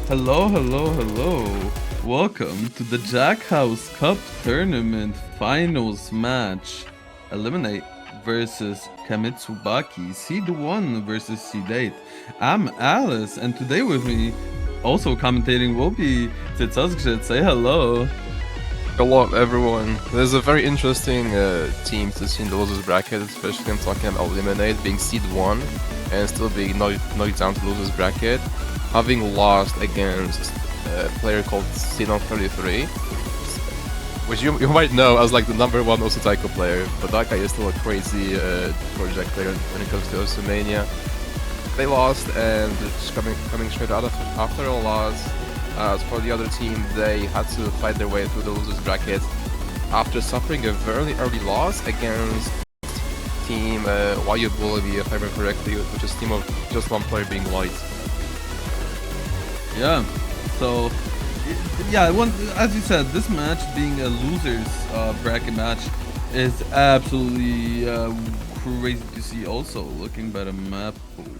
Hello, hello, hello. Welcome to the Jackhouse Cup Tournament Finals match. Eliminate versus KAMITSUBAKI, Seed 1 versus Seed 8. I'm Aalis, and today with me, also commentating, will be cycozgrzyt. Say hello. Hello everyone. There's a very interesting team to see in the losers bracket, especially I'm talking about Eliminate being seed 1 and still being knocked down to losers bracket, having lost against a player called Sinon33, which you might know as like the #1 also Taiko player, but that guy is still a crazy project player when it comes to Mania. They lost, and just coming straight out after a loss. As for the other team, they had to fight their way through the losers bracket after suffering a very early loss against team YUBully, if I remember correctly, which is a team of just one player being white. Yeah, so yeah, as you said, this match being a losers bracket match is absolutely crazy to see. Also, looking by the map,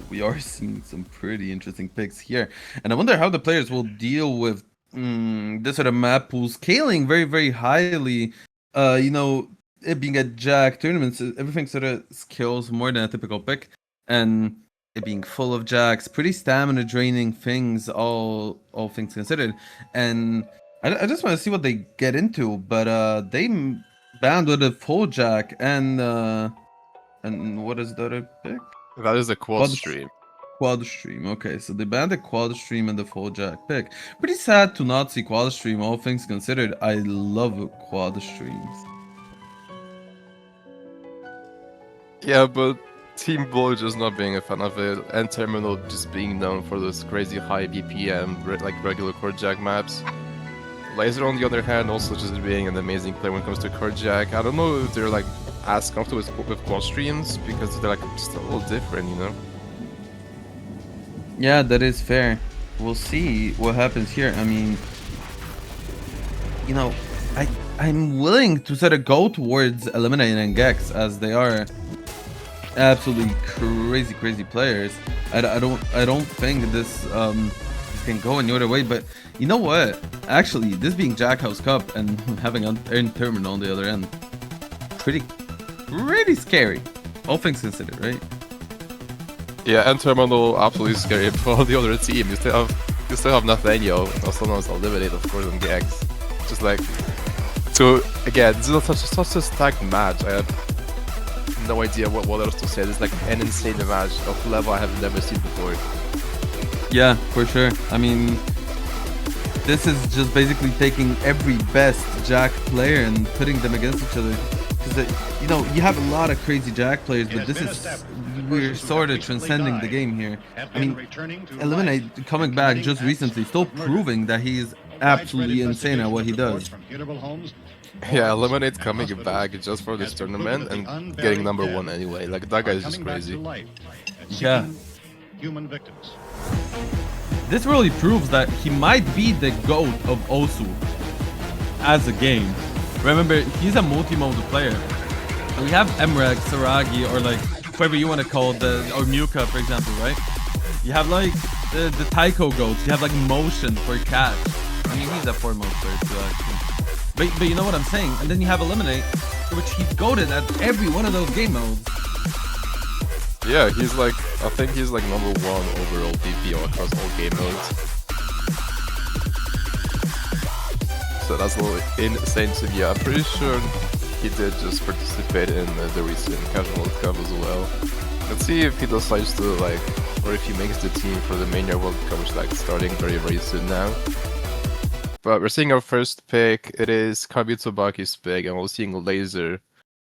we are seeing some pretty interesting picks here, and I wonder how the players will deal with this sort of map pool scaling very highly. You know, it being a Jack tournament, so everything sort of scales more than a typical pick, and it being full of Jacks, pretty stamina draining things, all things considered. And I just want to see what they get into, but they banned with a full Jack and what is the other pick? That is a quad stream. Quad stream. Okay, so they banned the quad stream and the full Jack pick. Pretty sad to not see quad stream, all things considered. I love quad streams. Yeah, but Team Blue just not being a fan of it, and Terminal just being known for those crazy high BPM, like regular core Jack maps. Laser, on the other hand, also just being an amazing player when it comes to core Jack. I don't know if they're like as comfortable with quad streams because they're like just a little different, you know? Yeah, that is fair. We'll see what happens here. I mean, you know, I'm willing to sort of go towards eliminating Gex, as they are absolutely crazy players. I don't think this can go any other way. But you know what? Actually, this being Jackhouse Cup and having Earn Terminal on the other end, pretty scary, all things considered, right? Yeah, and Terminal absolutely scary. For the other team, you still have Nathaniel, also known as Eliminate, of course, on Gex. Just like, so again, this is such a stacked match. I have no idea what else to say. This is like an insane match of level I have never seen before. Yeah, for sure. I mean, this is just basically taking every best Jack player and putting them against each other. Because, you know, you have a lot of crazy Jack players, but this is, we're sort of transcending the game here. I mean, Eliminate coming back just recently, still proving that he is absolutely insane at what he does. Yeah, Eliminate coming back just for this tournament and getting #1 anyway. Like, that guy is just crazy. Yeah. This really proves that he might be the GOAT of Osu as a game. Remember, he's a multi-mode player. We have Emrek, Saragi, or like whoever you want to call it, or Muka, for example, right? You have like the Taiko goats. You have like Motion for Catch. I mean, he's a 4-mode player too, actually. But you know what I'm saying? And then you have Eliminate, which he's goated at every one of those game modes. Yeah, I think he's like #1 overall DPO across all game modes. So that's a little insane to me. I'm pretty sure he did just participate in the recent Casual World Cup as well. Let's see if he decides to like, or if he makes the team for the Mania World Cup, which is like starting very soon now. But we're seeing our first pick. It is KAMITSUBAKI's pick, and we're seeing Laser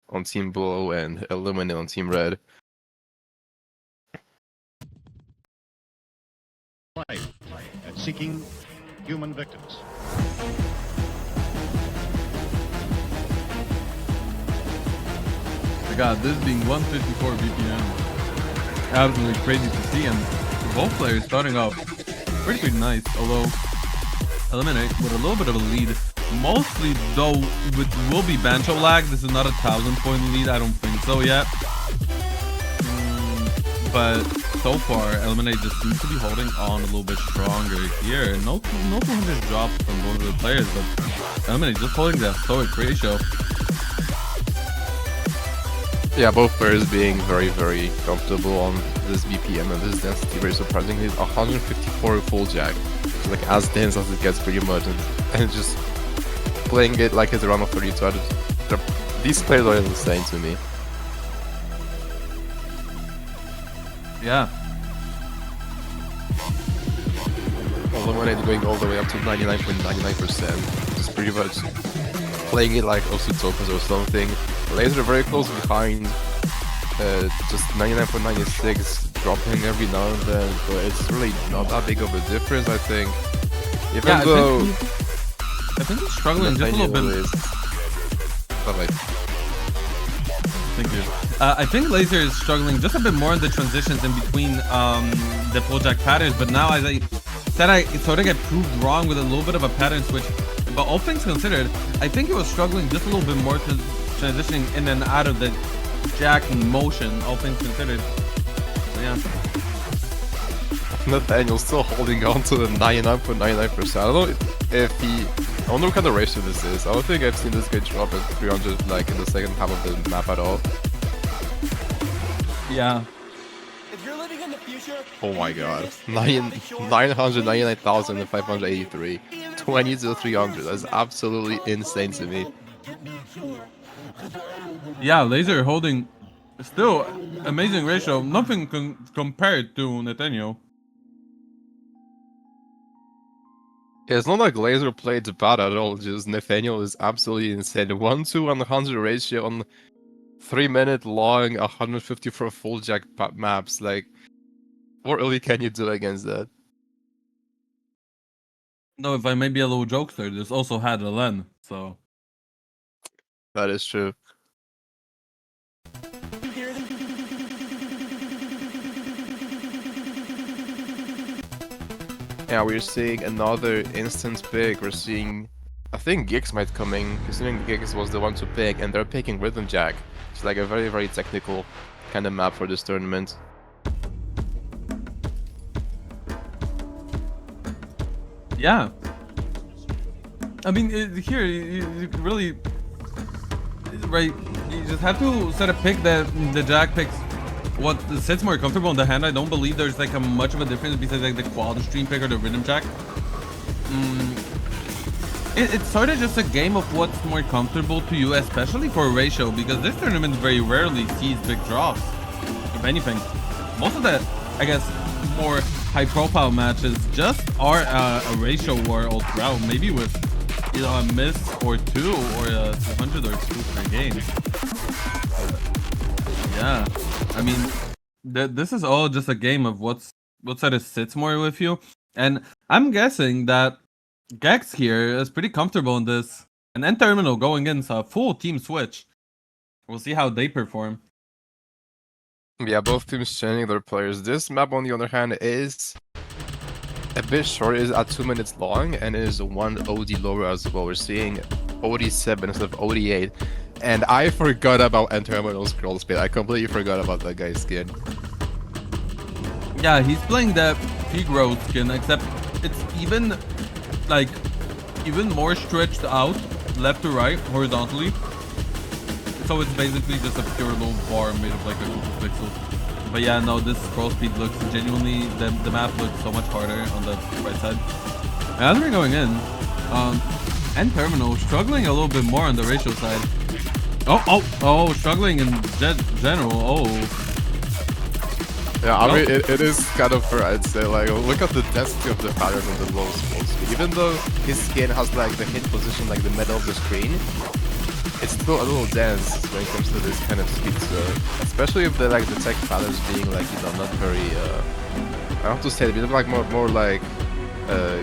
on Team Blue and Illuminate on Team Red. At seeking human victims. God, this being 154 BPM, absolutely crazy to see, and both players starting off pretty nice, although Eliminate with a little bit of a lead. Mostly though will be Bancho lag. This is not a 1,000-point lead, I don't think so yet. But so far, Eliminate just seems to be holding on a little bit stronger here. No 200 drops from both of the players, but Eliminate just holding that stoic ratio. Yeah, both players being very, very comfortable on this BPM and this density. Very surprisingly, 154 full jack. It's like as dense as it gets pretty much, and just playing it like it's around 32. These players are insane to me. Yeah. Eliminate going all the way up to 99.99%. Just pretty much playing it like Osutokas or something. Laser very close behind, just 99.96, dropping every now and then, but it's really not that big of a difference, I think. Even Yeah, though I think he's struggling just a little bit. But like, Thank you. I think Laser is struggling just a bit more in the transitions in between the full jack patterns, but now as I said, I sort of get proved wrong with a little bit of a pattern switch. But all things considered, I think he was struggling just a little bit more to transitioning in and out of the jack motion, all things considered. So, yeah. Nathaniel's still holding on to the 99.99%. I don't know if he... I wonder what kind of ratio this is. I don't think I've seen this guy drop at 300 like in the second half of the map at all. Yeah. If you're living in the future, Oh my god. 999,583. 20 to 300. That's absolutely insane to me. Yeah, Laser holding still amazing ratio. Nothing compared to Nathaniel. Yeah, it's not like Laser played bad at all, just Nathaniel is absolutely insane. 1 to 100 ratio on 3-minute long 154 full jack maps. Like, what really can you do against that? No, if I may be a little jokester, this also had a Len, so. That is true. Yeah, we're seeing another instant pick. We're seeing, I think Giggs might coming, considering Giggs was the one to pick, and they're picking Rhythm Jack. It's like a very, very technical kind of map for this tournament. Yeah. I mean, here, you really, right, you just have to set a pick that the Jack picks what sits more comfortable in the hand. I don't believe there's like a much of a difference besides like the quad stream pick or the Rhythm Jack. It's sort of just a game of what's more comfortable to you, especially for ratio, because this tournament very rarely sees big drops. If anything, most of the, I guess, more high-profile matches just are a ratio war all throughout, maybe with, you know, a miss or two or a 200 or two per game. Yeah, I mean, this is all just a game of what side of sits more with you, and I'm guessing that Gex here is pretty comfortable in this, and N Terminal going in, so a full team switch. We'll see how they perform. Yeah, both teams changing their players. This map, on the other hand, is a bit short. It is at 2 minutes long, and it is 1 OD lower as well. We're seeing OD7 instead of OD8. And I forgot about N Terminal's scroll speed. I completely forgot about that guy's skin. Yeah, he's playing the Peak Road skin, except it's even more stretched out, left to right, horizontally. So it's basically just a pure little bar made of like a group of pixels. But yeah, no, this scroll speed looks genuinely, the map looks so much harder on the right side. And as we're going in, N Terminal struggling a little bit more on the ratio side. Oh, struggling in general. Oh. Yeah, I mean, it is kind of fair, I'd say. Like, look at the density of the pattern on the low scroll speed. Even though his skin has like the hit position like the middle of the screen, it's still a little dense when it comes to this kind of speed. So, especially if the tech patterns being like, you know, not very I have to say it, but like more like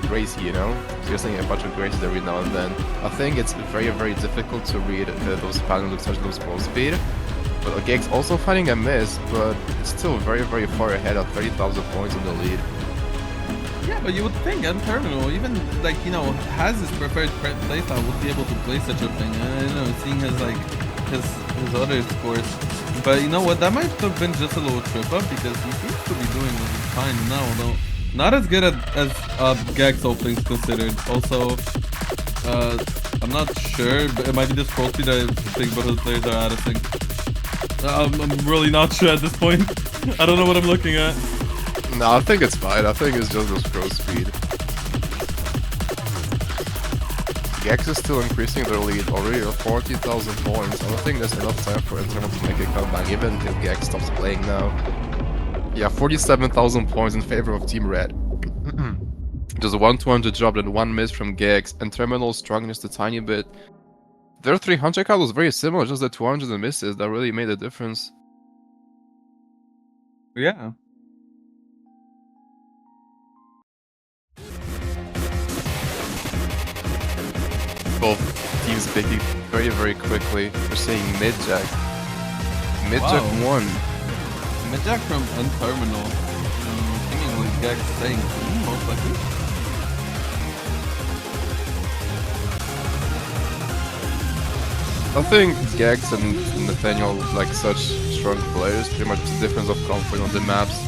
Gracie, you know, so you're seeing a bunch of Gracies every now and then. I think it's very, very difficult to read those patterns with such low scroll speed. But Giggs also finding a miss, but it's still very, very far ahead at 30,000 points in the lead. Yeah, but you would think N Terminal, even like, you know, has his preferred playstyle, would be able to play such a thing. You know, seeing his like his other scores. But you know what? That might have been just a little trip up because he seems to be doing fine now, though. Not as good as Gex, all things considered. Also, I'm not sure, but it might be the scroll speed that I think both of the players are adding. I'm really not sure at this point. I don't know what I'm looking at. No, I think it's fine. I think it's just the scroll speed. Gex is still increasing their lead, already at 40,000 points. I don't think there's enough time for Internal to make a comeback, even if Gex stops playing now. Yeah, 47,000 points in favor of Team Red. Just a 1-200 drop and 1 miss from Gex, and Terminal strong just a tiny bit. Their 300 count was very similar, just the 200 misses that really made a difference. Yeah. Both teams picking very, very quickly. We're seeing mid-jack. Mid-jack Wow. 1. Mid-jack from N-Terminal. Seemingly Gex saying most likely. I think Gex and Nathaniel like such strong players, pretty much the difference of comfort on the maps.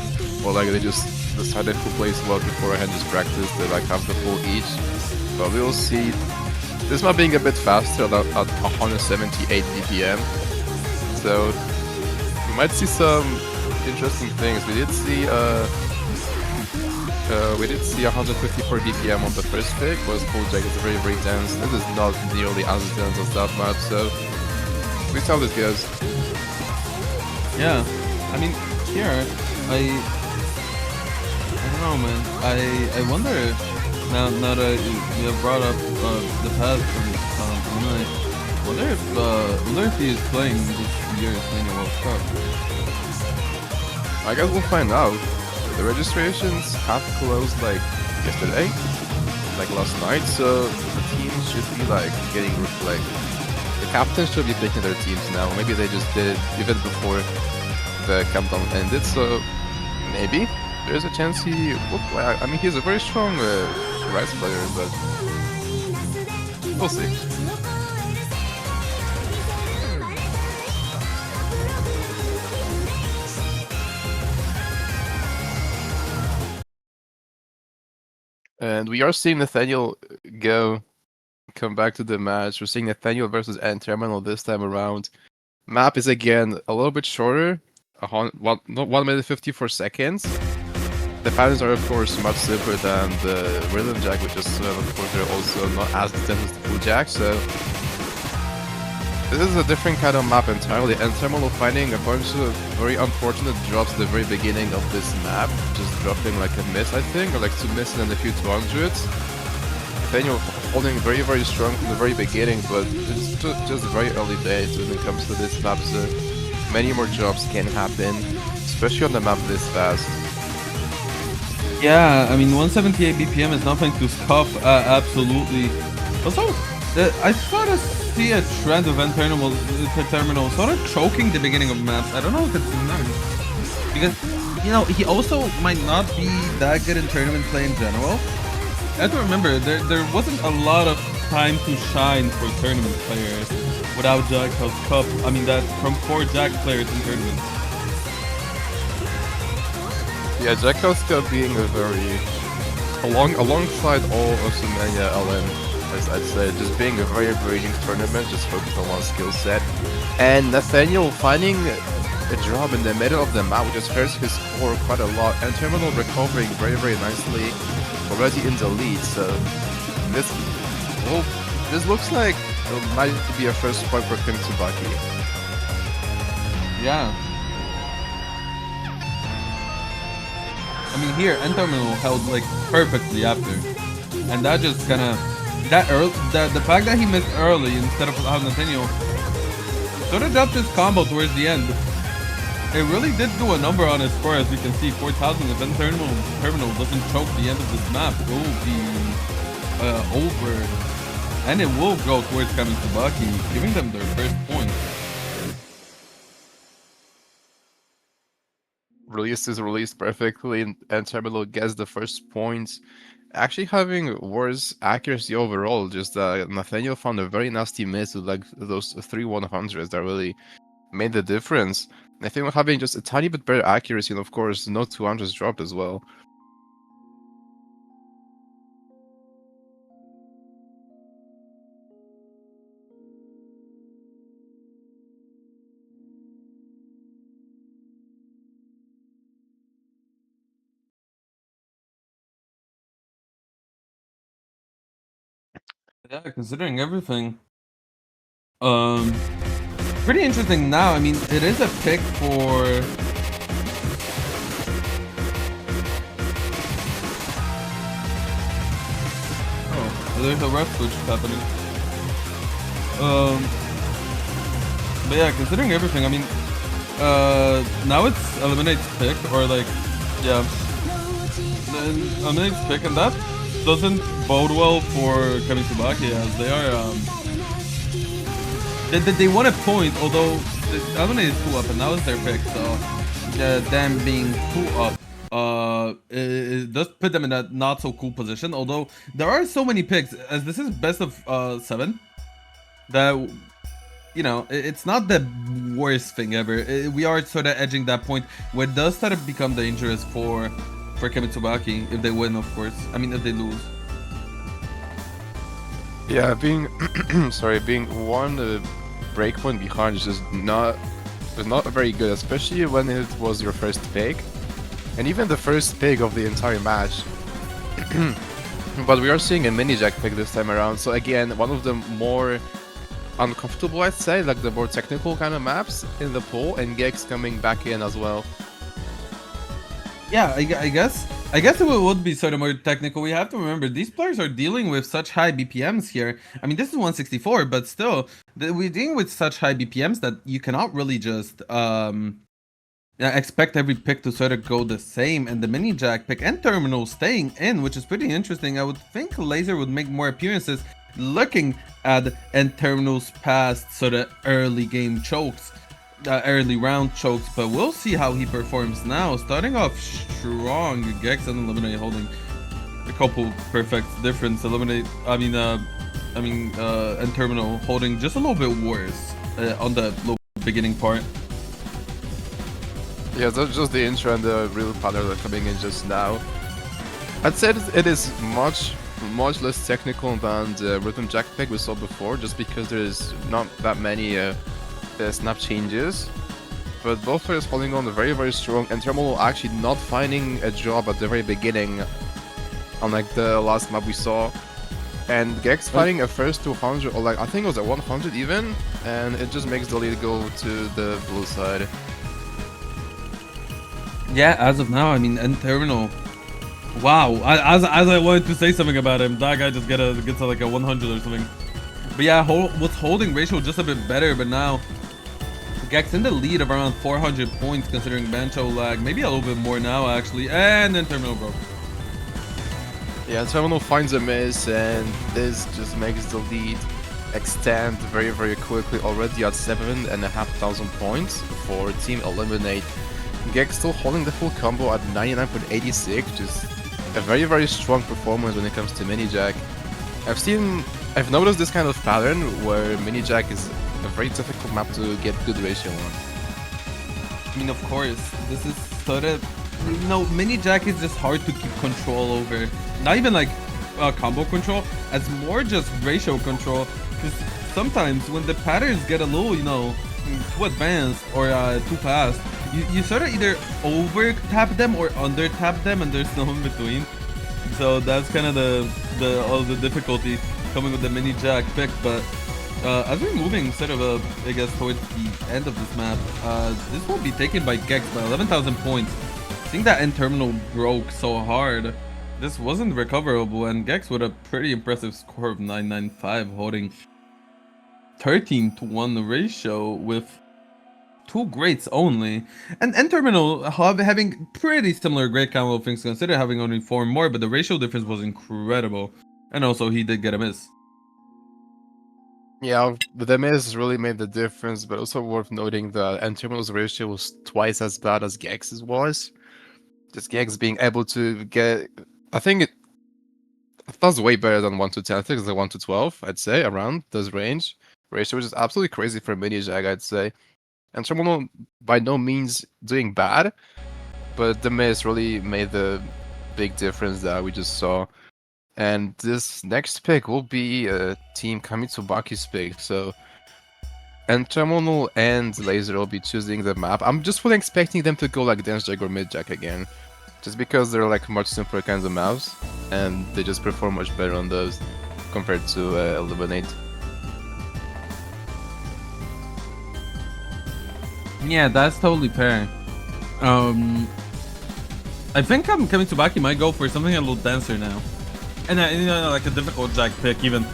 Or like they just decided who plays what beforehand, just practice, they like have the full each. But we'll see. This map being a bit faster at 178 BPM. So we might see some interesting things. We did see 154 BPM on the first pick, whereas Jack is very, very dense. This is not nearly as dense as that map, so we see how this goes. Yeah, I mean, here, I don't know, man. I wonder, now that you have brought up the path from tonight, wonder if he is playing this year's Mania World Cup. I guess we'll find out. The registrations have closed like yesterday, like last night, so the teams should be like getting like the captains should be picking their teams now. Maybe they just did it even before the countdown ended, so maybe there's a chance he will play. I mean, he's a very strong Rise player, but we'll see. And we are seeing Nathaniel come back to the match. We're seeing Nathaniel versus N-Terminal this time around. Map is again a little bit shorter, 1 minute 54 seconds. The patterns are of course much simpler than the Rhythm Jack, which is of course they're also not as dense as the Full Jack, so this is a different kind of map entirely. N-Terminal finding a bunch of very unfortunate drops at the very beginning of this map, just dropping like a miss I think, or like 2 misses and a few 200s. Nathaniel holding very, very strong from the very beginning, but it's just very early days when it comes to this map, so many more drops can happen, especially on the map this fast. Yeah, I mean, 178 BPM is nothing to scoff at, absolutely. Also, I sort of see a trend of N-Terminal sort of choking the beginning of maps. I don't know if it's nice. Because, you know, he also might not be that good in tournament play in general. I have to remember, there wasn't a lot of time to shine for tournament players without Jack House Cup. I mean, that from 4 Jack players in tournaments. Yeah, Jack House Cup being a very alongside all of the Mania LM, as I'd say, just being a very, very unique tournament, just focused on one skill set. And Nathaniel finding a drop in the middle of the map, which just hurts his score quite a lot, and Terminal recovering very, very nicely, already in the lead. So this looks like it might be a first point for KAMITSUBAKI. Yeah. I mean, here, N-Terminal held like perfectly after, and that just kind of the fact that he missed early instead of having Nathaniel sort of dropped his combo towards the end. It really did do a number on his score, as you can see, 4,000. If N-Terminal doesn't choke the end of this map, it will be over, and it will go towards KAMITSUBAKI, giving them their first point. Release is released perfectly, and Terminal gets the first points. actually having worse accuracy overall. Just Nathaniel found a very nasty miss with like those 3 100s that really made the difference. I think we're having just a tiny bit better accuracy, and of course, no 200s dropped as well. Yeah, considering everything. Pretty interesting now. I mean, it is a pick for. Oh, there's a ref switch happening. But yeah, considering everything, I mean, now it's eliminates pick or like, yeah, eliminates pick, and that doesn't bode well for KAMITSUBAKI as they are they won a point, although the eliminated 2 up, and that was their pick. So them being 2 up, it does put them in a not so cool position. Although there are so many picks, as this is best of 7, that you know it's not the worst thing ever. We are sort of edging that point where it does start to become dangerous for KAMITSUBAKI if they win, of course. I mean, if they lose. Yeah, being being one breakpoint behind is just not very good, especially when it was your first pick, and even the first pick of the entire match. But we are seeing a mini jack pick this time around, so again, one of the more uncomfortable, I'd say, like the more technical kind of maps in the pool, and Gex coming back in as well. Yeah, I guess it would be sort of more technical. We have to remember these players are dealing with such high BPMs here. I mean, this is 164, but still, we're dealing with such high BPMs that you cannot really just expect every pick to sort of go the same. And the mini jack pick and terminal staying in, which is pretty interesting. I would think Laser would make more appearances looking at end terminals past sort of early game chokes. Early round chokes, but we'll see how he performs now. Starting off strong, Gex and Eliminate holding a couple perfect difference. Eliminate, and Terminal holding just a little bit worse on the little beginning part. Yeah, that's just the intro and the real pattern that are coming in just now. I'd say it is much less technical than the rhythm jack pick we saw before, just because there's not that many snap changes, but both players holding on very strong, and Terminal actually not finding a job at the very beginning, unlike the last map we saw, and Gex finding a first 200, or like I think it was a 100 even, and it just makes the lead go to the blue side. Yeah, as of now, I mean, end Terminal. Wow, as I wanted to say something about him, that guy just gets to like a 100 or something. But yeah, what's holding ratio just a bit better, but now Gex in the lead of around 400 points considering Bancho lag. Maybe a little bit more now actually. And then Terminal broke. Yeah, Terminal finds a miss, and this just makes the lead extend very quickly, already at 7,500 points for Team Eliminate. Gex still holding the full combo at 99.86, just a very strong performance when it comes to mini jack. I've noticed this kind of pattern where mini jack is a very difficult map to get good ratio on. I mean, of course, this is sort of, you know, mini jack is just hard to keep control over. Not even like combo control, as more just ratio control. Because sometimes when the patterns get a little, you know, too advanced or too fast, you sort of either over tap them or under tap them, and there's no in between. So that's kind of all the difficulty coming with the mini jack pick. But as we're moving sort of I guess towards the end of this map, this will be taken by Gex by 11,000 points. Seeing that end terminal broke so hard, this wasn't recoverable, and Gex with a pretty impressive score of 995, holding 13-to-1 ratio with 2 greats only. And end terminal having pretty similar great combo things, consider having only 4 more, but the ratio difference was incredible. And also he did get a miss. Yeah, the miss really made the difference, but also worth noting that N-Terminal's ratio was twice as bad as Gex's was. Just Gex being able to get... I think That's way better than 1 to 10. I think it's like 1 to 12, I'd say, around this range ratio, which is absolutely crazy for a mini jag, I'd say. And Terminal by no means doing bad, but the miss really made the big difference that we just saw. And this next pick will be Team Kamitsubaki's pick. So, and Terminal and Laser will be choosing the map. I'm just fully expecting them to go like Dance Jag or Mid Jag again, just because they're like much simpler kinds of maps, and they just perform much better on those compared to Eliminate. Yeah, that's totally fair. I think Kamitsubaki might go for something a little denser now, and you know, like a difficult jag pick even,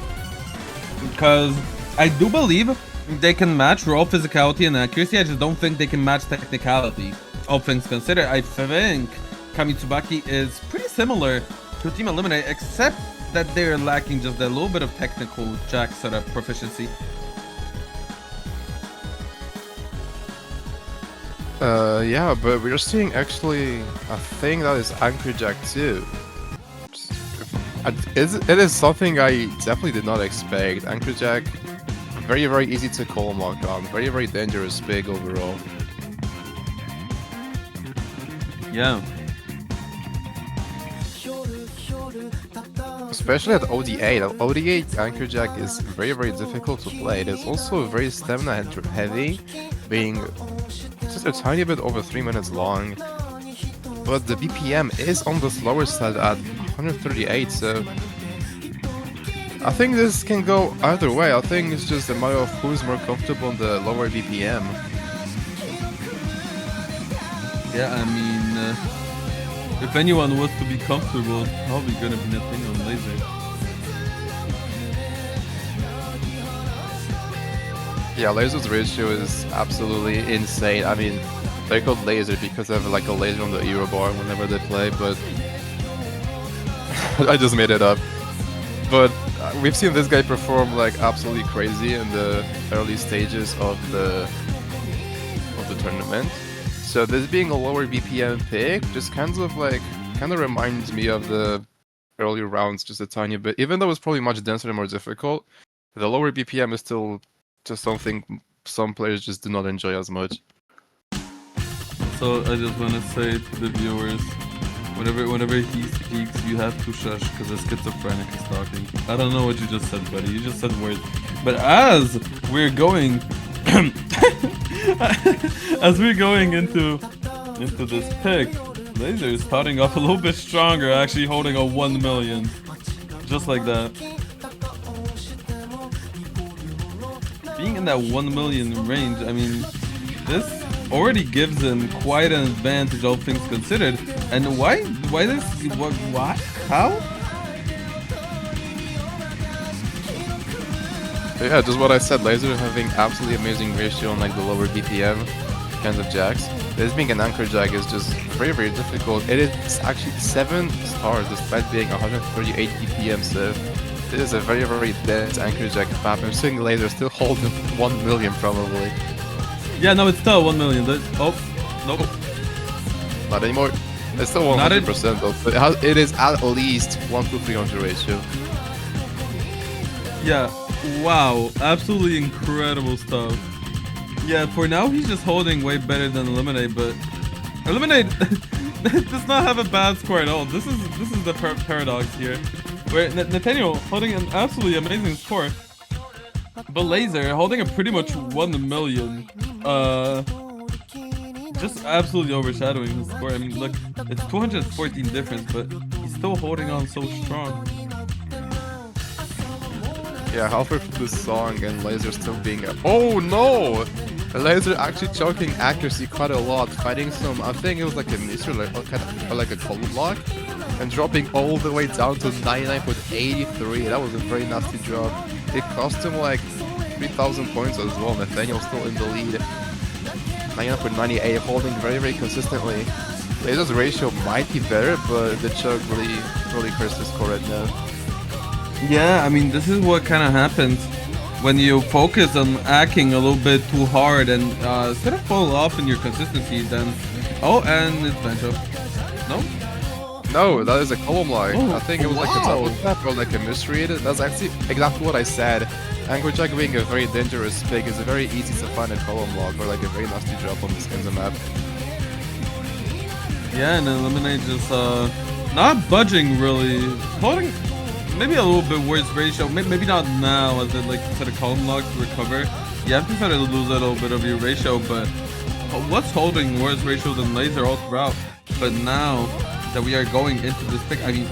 because I do believe they can match raw physicality and accuracy. I just don't think they can match technicality. All things considered, I think Kamitsubaki is pretty similar to Team Eliminate, except that they're lacking just a little bit of technical jag setup proficiency. Yeah, but we're seeing actually a thing that is Anchor Jag too. It is something I definitely did not expect. Anchor Jag, very, very easy to call lock on, very, very dangerous pick overall. Yeah. Especially at OD8. At OD8, Anchor Jag is very, very difficult to play. It is also very stamina heavy, being just a tiny bit over 3 minutes long. But the BPM is on the slower side at 138, so I think this can go either way. I think it's just a matter of who's more comfortable on the lower BPM. Yeah, I mean, if anyone was to be comfortable, it's probably gonna be Nathaniel and Laser. Yeah, Laser's ratio is absolutely insane. I mean, they're called Laser because they have like a laser on the Euro bar whenever they play, but I just made it up. But we've seen this guy perform like absolutely crazy in the early stages of the tournament. So this being a lower BPM pick just kind of reminds me of the early rounds just a tiny bit. Even though it's probably much denser and more difficult, the lower BPM is still just something some players just do not enjoy as much. So I just want to say to the viewers, whenever he speaks, you have to shush because a schizophrenic is talking. I don't know what you just said, buddy. You just said words. But as we're going, into this pick, Laser is starting off a little bit stronger, actually holding a 1 million, just like that. Being in that 1 million range, I mean, this already gives him quite an advantage, all things considered. And why this? What? How? Yeah, just what I said. Laser having absolutely amazing ratio on like the lower BPM kinds of jags. This being an anchor jag is just very, very difficult. It is actually 7 stars despite being 138 BPM. So this is a very, very dense anchor jag map. I'm seeing Laser still holding 1 million probably. Yeah, no, it's still 1 million. Oh, nope. Not anymore. It's still 100% though. But it is at least 1 to 300 ratio. Yeah, wow, absolutely incredible stuff. Yeah, for now he's just holding way better than Eliminate, but Eliminate does not have a bad score at all. This is the paradox here, where Nathaniel holding an absolutely amazing score, but Laser holding a pretty much 1 million, just absolutely overshadowing his score. I mean, look, it's 214 difference, but he's still holding on so strong. Yeah, halfway through this song and Laser still being a— oh no! Laser actually choking accuracy quite a lot, fighting some— I think it was like a miss or like a column block, and dropping all the way down to 99.83. That was a very nasty drop. It cost him like 3,000 points as well. Nathaniel still in the lead. 99.98, holding very, very consistently. Laser's ratio might be better, but the choke really hurts the score right now. Yeah, I mean, this is what kind of happens when you focus on hacking a little bit too hard and instead of fall off in your consistency, then— oh, and it's Bencho. No? No, that is a column lock. Oh, I think it was like a double tap or like a misread. That's actually exactly what I said. Angry Jack being a very dangerous pick is very easy to find a column lock or like a very nasty drop on this kind of map. Yeah, and Eliminate just not budging really. Holding maybe a little bit worse ratio. Maybe not now as it like set a column lock to recover. You have to try to lose a little bit of your ratio, but what's holding worse ratio than Laser all throughout? But now that we are going into this pick, I mean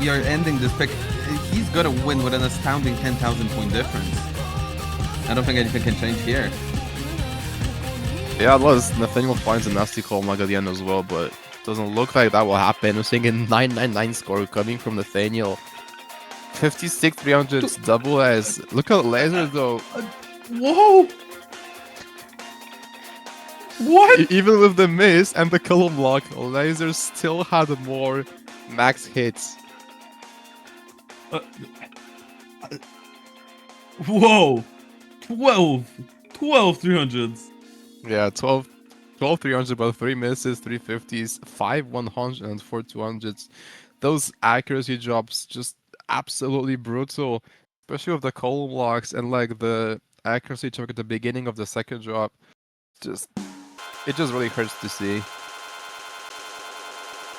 we are ending this pick. He's gonna win with an astounding 10,000 point difference. I don't think anything can change here. Yeah, it was. Nathaniel finds a nasty column lock at the end as well, but it doesn't look like that will happen. We're seeing a 999 score coming from Nathaniel. 56 300s double as. Look at Laser though. Whoa! What? Even with the miss and the column lock, Laser still had more max hits. Whoa! 12 300s. Yeah, 12 300, but 3 misses, 350s, 5 100 and 4 200s. Those accuracy drops just absolutely brutal, especially with the column locks and like the accuracy choke at the beginning of the second drop. It just really hurts to see.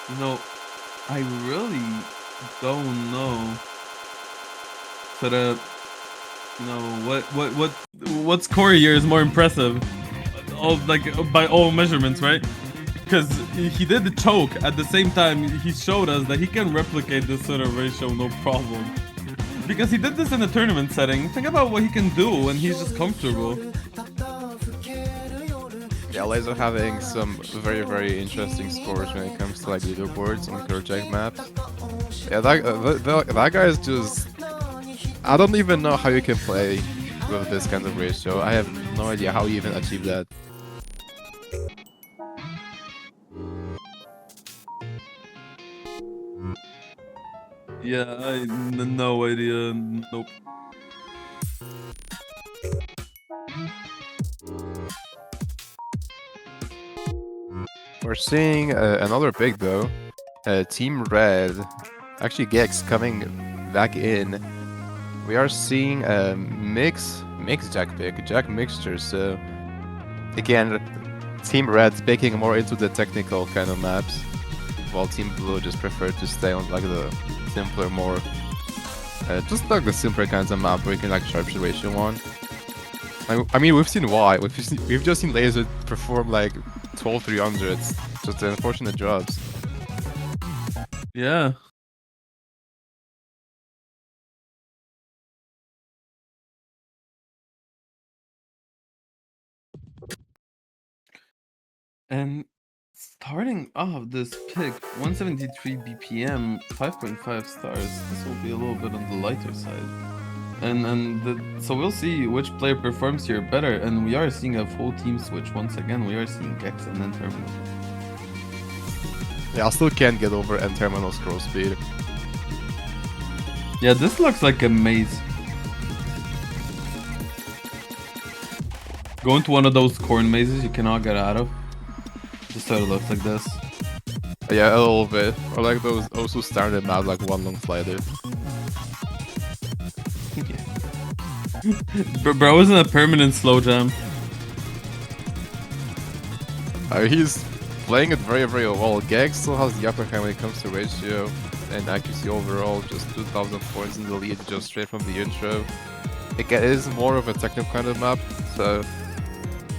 You know, I really don't know. Sort of, you know, what score here is more impressive? All like by all measurements, right? Because he did the choke at the same time. He showed us that he can replicate this sort of ratio no problem. Because he did this in a tournament setting. Think about what he can do when he's just comfortable. Yeah, Laser having some very interesting scores when it comes to like leaderboards on Kerjack maps. Yeah, that guy is just. I don't even know how you can play with this kind of ratio. I have no idea how you even achieve that. Yeah, no idea. Nope. We're seeing another pick though. Team Red, actually Gex coming back in. We are seeing a mix Jack pick, Jack mixture. So again, Team Red picking more into the technical kind of maps, while Team Blue just preferred to stay on like the simpler, more just like the simpler kinds of map where you can like sharpshoot ratio on. I mean, we've seen why. We've just seen Laser perform like 12 300s, just the unfortunate drops. Yeah. And starting off this pick, 173 BPM, 5.5 stars. This will be a little bit on the lighter side. So we'll see which player performs here better, and we are seeing a full team switch once again. We are seeing Gex and then Terminal. Yeah, I still can't get over N Terminal scroll speed. Yeah, this looks like a maze. Go into one of those corn mazes you cannot get out of. Just sort of looks like this. Yeah, a little bit. Or like those also standard maps like one long slider. Bro isn't a permanent slow jam. He's playing it very well. Gex still has the upper hand when it comes to ratio and accuracy overall. Just 2,000 points in the lead just straight from the intro. It is more of a technical kind of map, so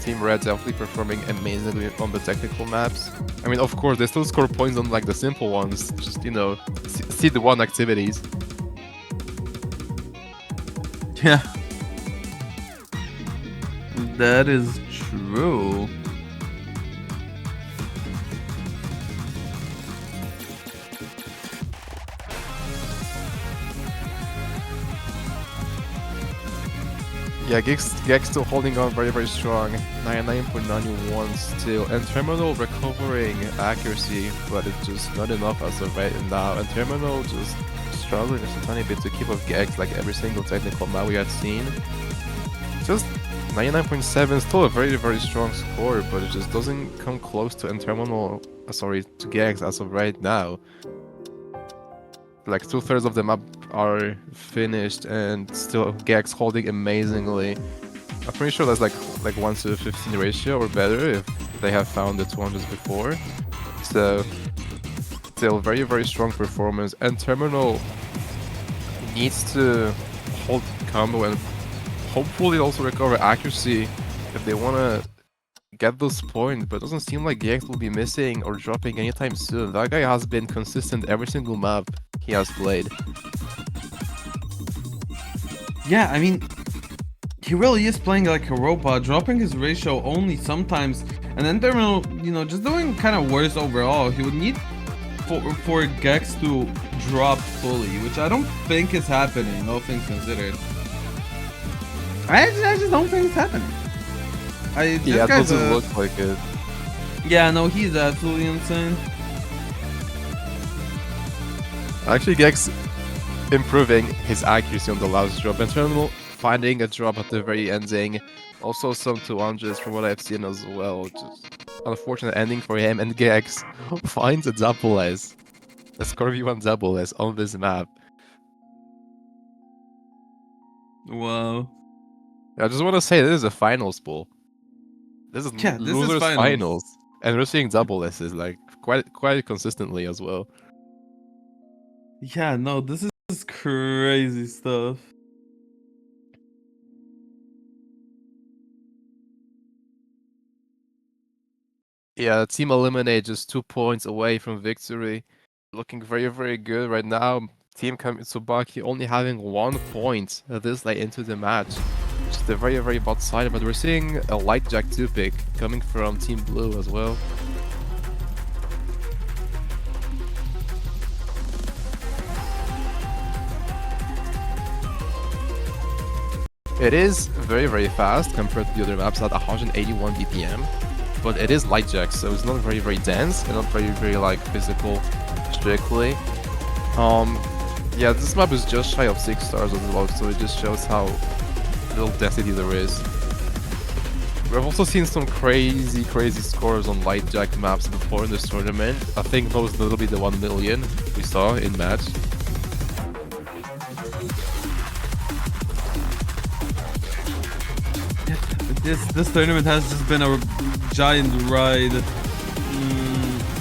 Team Red definitely performing amazingly on the technical maps. I mean, of course, they still score points on like the simple ones, just, you know, see the one activities. Yeah. That is true. Yeah, Gex still holding on very strong. 99.91 still. And Terminal recovering accuracy, but it's just not enough as of right now. And Terminal just struggling just a tiny bit to keep up Gex like every single technical map we have seen. Just 99.7, still a very strong score, but it just doesn't come close to N Terminal sorry, to Gex as of right now. Like 2/3 of the map are finished, and still Gex holding amazingly. I'm pretty sure that's like 1 to 15 ratio or better if they have found the 200s before. So still very strong performance, and Terminal needs to hold combo and hopefully also recover accuracy if they want to get those points, but it doesn't seem like GX will be missing or dropping anytime soon. That guy has been consistent every single map he has played. Yeah, I mean, he really is playing like a robot, dropping his ratio only sometimes, and then Terminal, you know, just doing kind of worse overall. He would need for Gex to drop fully, which I don't think is happening, all things considered. I just don't think it's happening. Yeah, it doesn't look like it. Yeah, no, he's absolutely insane. Actually, Gex improving his accuracy on the last drop, and Terminal finding a drop at the very ending. Also some 200s from what I've seen as well. Just unfortunate ending for him, and Gex finds a double S. A Scorpion double S on this map. Wow. I just want to say this is a finals pool. This is Yeah, this losers is finals, and we're seeing double S's like quite consistently as well. Yeah, no, this is crazy stuff. Yeah, Team Eliminate just 2 points away from victory. Looking very good right now. Team KAMITSUBAKI only having 1 point this late into the match. Just a very bad side, but we're seeing a light Jack 2 pick coming from Team Blue as well. It is very fast compared to the other maps at 181 BPM, but it is light Jack, so it's not very dense and not very like physical strictly. Yeah, this map is just shy of 6 stars as well, so it just shows how little density there is. We've also seen some crazy scores on light Jack maps before in this tournament. I think most notably the 1 million we saw in match. This tournament has just been a giant ride.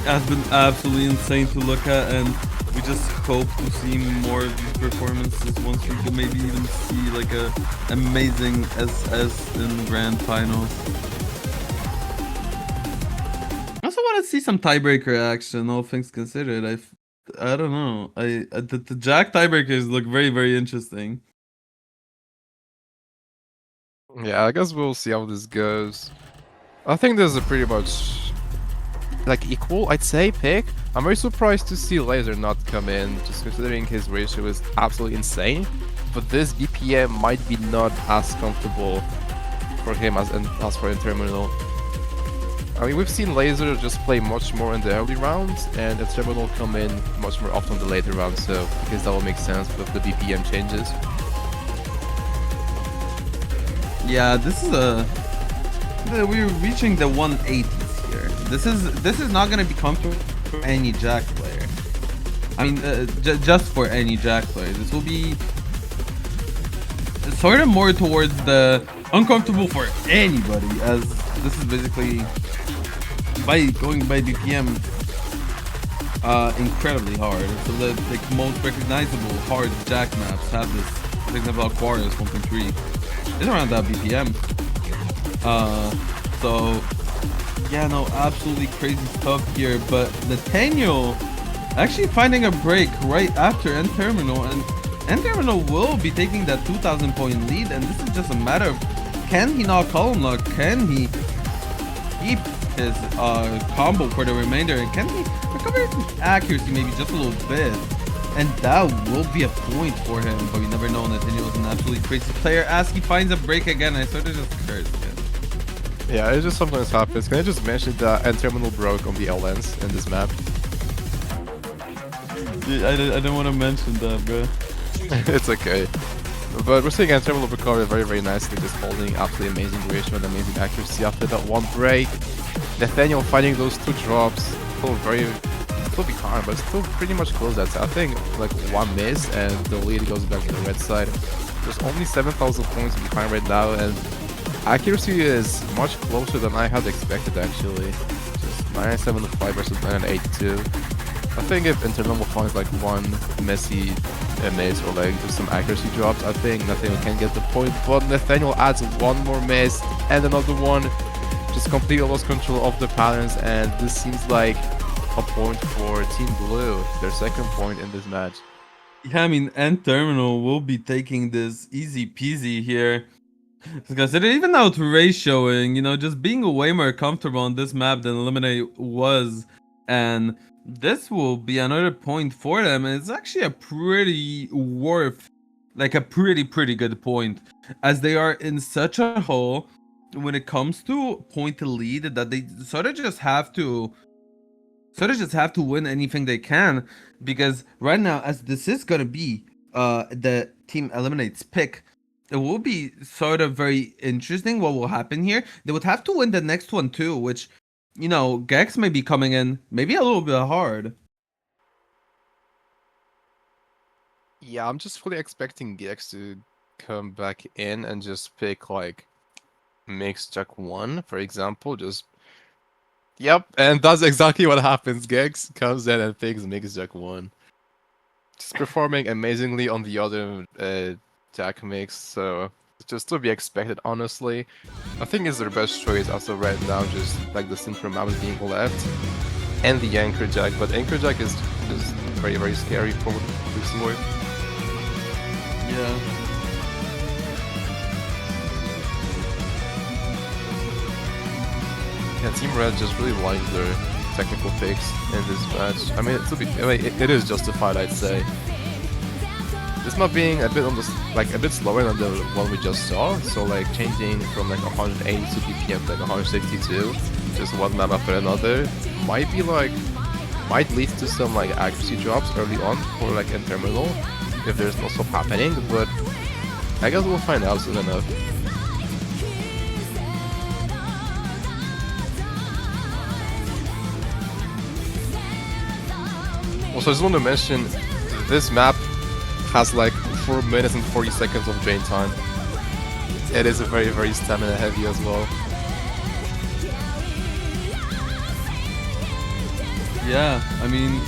Has been absolutely insane to look at, and we just hope to see more of these performances once we can maybe even see like a amazing SS in grand finals. I also want to see some tiebreaker action, all things considered. I don't know. The Jack tiebreakers look very interesting. Yeah, I guess we'll see how this goes. I think there's a pretty much like equal, I'd say, pick. I'm very surprised to see Laser not come in, just considering his ratio is absolutely insane. But this BPM might be not as comfortable for him as for Interminal. I mean, we've seen Laser just play much more in the early rounds, and Interminal come in much more often in the later rounds, so I guess that will make sense with the BPM changes. Yeah, this is we're reaching the 180s here. This is not gonna be comfortable for any Jack player. I mean, just for any Jack player. This will be sort of more towards the uncomfortable for anybody, as this is basically by going by BPM incredibly hard. So the like most recognizable hard Jack maps have this. For example, Aquarius 1.3. It's around that BPM. So yeah, no, absolutely crazy stuff here. But Nathaniel actually finding a break right after End Terminal, and End Terminal will be taking that 2,000 point lead, and this is just a matter of can he not column lock? Can he keep his combo for the remainder, and can he recover his accuracy maybe just a little bit? And that will be a point for him, but we never know. Nathaniel is an absolutely crazy player. As he finds a break again, I sort of just cursed it. Yeah, it just sometimes happens. Can I just mention that End Terminal broke on the L-lens in this map? I don't want to mention that, bro. It's okay. But we're seeing End Terminal recover very nicely, just holding absolutely amazing ratio and amazing accuracy after that one break. Nathaniel finding those 2 drops. still still behind, but still pretty much close. That's I think like one miss and the lead goes back to the red side. There's only 7,000 points behind right now, and accuracy is much closer than I had expected actually. Just 975 versus 982. I think if Internal finds like one messy miss or like just some accuracy drops, I think Nathaniel can get the point, but Nathaniel adds one more miss and another one. Just completely lost control of the patterns, and this seems like a point for Team Blue, their second point in this match. Yeah, I mean, End Terminal will be taking this easy peasy here. Consider even out ratioing, you know, just being way more comfortable on this map than Eliminate was. And this will be another point for them. And it's actually a pretty pretty good point. As they are in such a hole when it comes to point to lead that they sort of just have to win anything they can, because right now, as this is gonna be the Team Eliminate's pick, it will be sort of very interesting what will happen here. They would have to win the next one too, which, you know, Gex may be coming in maybe a little bit hard. Yeah, I'm just fully expecting Gex to come back in and just pick like Mix Jack 1, for example. Just yep, and that's exactly what happens. Gex comes in and picks Mix Jack 1. Just performing amazingly on the other Jack mix, so it's just to be expected, honestly. I think it's their best choice as of right now, just like the Synchro map being left, and the Anchor Jack, but Anchor Jack is just very, very scary for Luxembourg. Yeah. Yeah, Team Red just really likes their technical picks in this match. I mean, it is justified, I'd say. This map being a bit on a bit slower than the one we just saw, so like changing from like 182 BPM to like 162, just one map after another, might lead to some like accuracy drops early on for like in terminal if there's no swap happening, but I guess we'll find out soon enough. Also, I just want to mention this map has like 4 minutes and 40 seconds of drain time. It is a very, very stamina heavy as well. Yeah, I mean,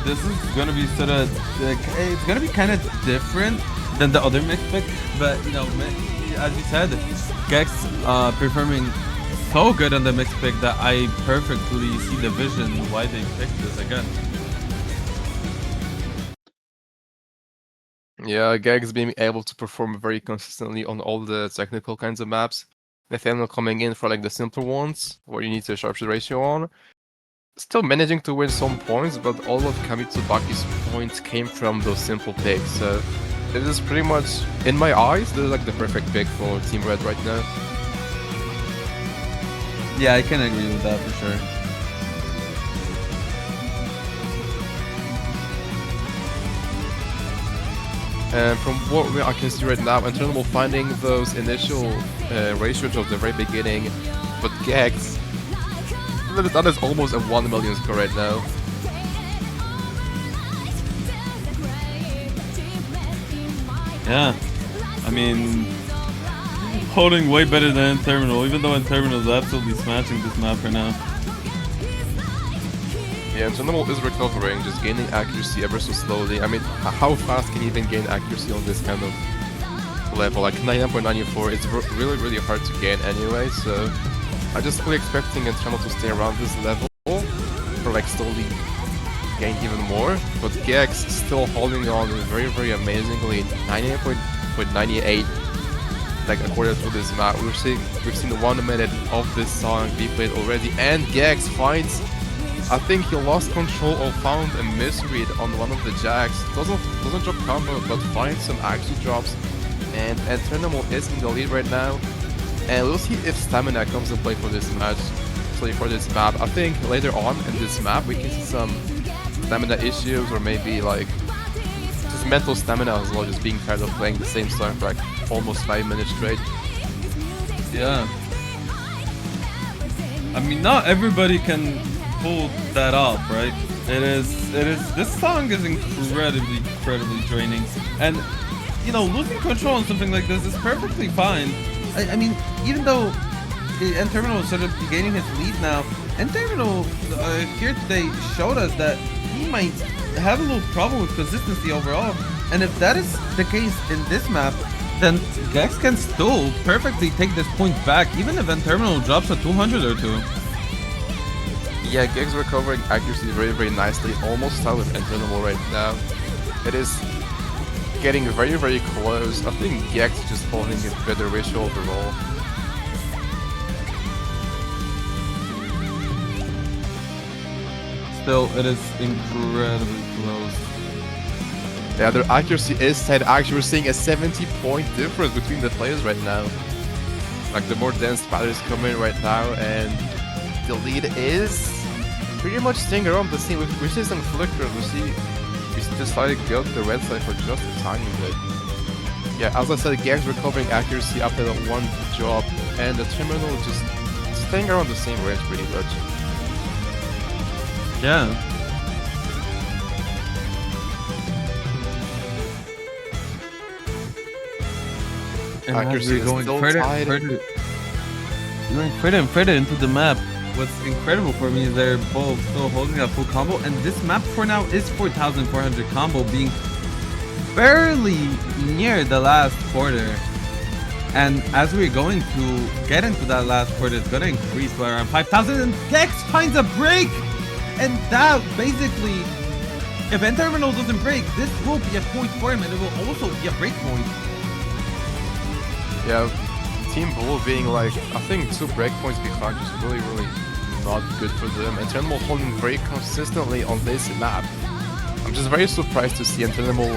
this is gonna be sort of like, it's gonna be kind of different than the other mix pick, but you know, as you said, Gex performing so good on the mix pick that I perfectly see the vision why they picked this again. Yeah, Gex being able to perform very consistently on all the technical kinds of maps. Nathaniel coming in for like the simpler ones, where you need to sharpshooter ratio on. Still managing to win some points, but all of KAMITSUBAKI's points came from those simple picks. So it is pretty much, in my eyes, this is like the perfect pick for Team Red right now. Yeah, I can agree with that for sure. And from what I can see right now, Internal finding those initial ratios of the very beginning, but Gex, that is almost a 1 million score right now. Yeah, I mean, holding way better than Terminal, even though Terminal is absolutely smashing this map right now. Yeah, Internal is recovering, just gaining accuracy ever so slowly. I mean, how fast can you even gain accuracy on this kind of level? Like 99.94, it's really, really hard to gain anyway, so I'm just fully expecting Internal to stay around this level or like slowly gain even more. But Gex still holding on very, very amazingly, 98.98. Like according to this map, we've seen 1 minute of this song be played already, and Gex finds, I think he lost control or found a misread on one of the jacks. Doesn't drop combo, but finds some accuracy drops, and Terminal is in the lead right now. And we'll see if stamina comes in play for this match, for this map. I think later on in this map we can see some stamina issues, or maybe like just mental stamina as well, just being tired of playing the same song for like almost 5 minutes straight. Yeah. I mean, not everybody can pulled that off, right? This song is incredibly draining. And, you know, losing control on something like this is perfectly fine. I mean, even though N-Terminal is sort of gaining his lead now, N-Terminal here today showed us that he might have a little problem with consistency overall. And if that is the case in this map, then Gex can still perfectly take this point back, even if N-Terminal drops a 200 or 2. Yeah, Gex recovering accuracy very nicely, almost out with N-Terminal right now. It is getting very close. I think Gex is just holding a better ratio overall. Still, it is incredibly close. Yeah, their accuracy is tight. Actually, we're seeing a 70-point difference between the players right now. Like, the more dense batter is coming right now, and the lead is pretty much staying around the same. We see some flickers. We decided to go to the red side for just a tiny bit. Yeah, as I said, Gex recovering accuracy after that one drop, and the Terminal just staying around the same range pretty much. Yeah. And accuracy is going still further and further into the map. What's incredible for me is they're both still holding a full combo, and this map for now is 4,400 combo, being barely near the last quarter. And as we're going to get into that last quarter, it's gonna increase to around 5,000, and Gex finds a break! And that basically, if N-Terminal doesn't break, this will be a point for him, and it will also be a break point. Yeah, Team Blue being like, I think 2 breakpoints behind is really not good for them. And N-Terminal holding very consistently on this map. I'm just very surprised to see N-Terminal